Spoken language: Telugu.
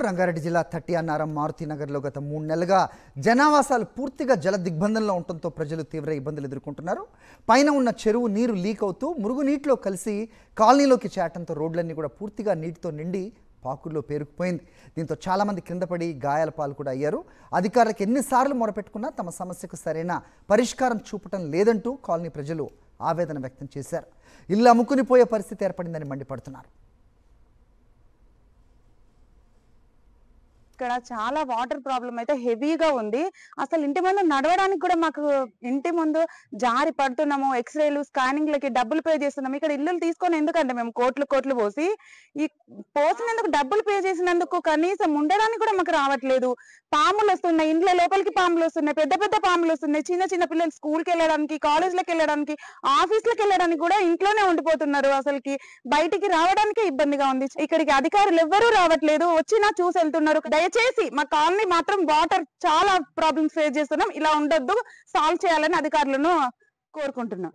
రంగారెడ్డి జిల్లా తట్టియానారం మారుతినగర్లో గత 3 నెలలుగా జనావాసాలు పూర్తిగా జల దిగ్బంధంలో ఉండటంతో ప్రజలు తీవ్ర ఇబ్బందులు ఎదుర్కొంటున్నారు. పైన ఉన్న చెరువు నీరు లీక్ అవుతూ మురుగునీటిలో కలిసి కాలనీలోకి చేరటంతో రోడ్లన్నీ కూడా పూర్తిగా నీటితో నిండి పాకుల్లో పేరుకుపోయింది. దీంతో చాలామంది కింద పడి గాయాల పాలు కూడా అయ్యారు. అధికారులకు ఎన్నిసార్లు మొరపెట్టుకున్నా తమ సమస్యకు సరైన పరిష్కారం చూపటం లేదంటూ కాలనీ ప్రజలు ఆవేదన వ్యక్తం చేశారు. ఇల్లు అమ్ముకునిపోయే పరిస్థితి ఏర్పడిందని మండిపడుతున్నారు. ఇక్కడ చాలా వాటర్ ప్రాబ్లం అయితే హెవీగా ఉంది. అసలు ఇంటి ముందు నడవడానికి కూడా మాకు ఇంటి ముందు జారి పడుతున్నాము. ఎక్స్రేలు స్కానింగ్లకి డబ్బులు పే చేస్తున్నాము. ఇక్కడ ఇల్లులు తీసుకొని ఎందుకంటే మేము కోట్లు పోసి ఈ పోసినందుకు డబ్బులు పే చేసినందుకు కనీసం ఉండడానికి కూడా మాకు రావట్లేదు. పాములు వస్తున్నాయి, ఇంట్లో లోపలికి పాములు వస్తున్నాయి, పెద్ద పాములు వస్తున్నాయి. చిన్న పిల్లలు స్కూల్కి వెళ్ళడానికి, కాలేజ్లకు వెళ్ళడానికి, ఆఫీస్లకు వెళ్ళడానికి కూడా ఇంట్లోనే ఉండిపోతున్నారు. అసలుకి బయటికి రావడానికే ఇబ్బందిగా ఉంది. ఇక్కడికి అధికారులు ఎవ్వరూ రావట్లేదు, వచ్చినా చూసి వెళ్తున్నారు. దయచేసి మా కాలనీ మాత్రం వాటర్ చాలా ప్రాబ్లమ్స్ ఫేస్ చేస్తున్నాం. ఇలా ఉండొద్దు, సాల్వ్ చేయాలని అధికారులను కోరుకుంటున్నాం.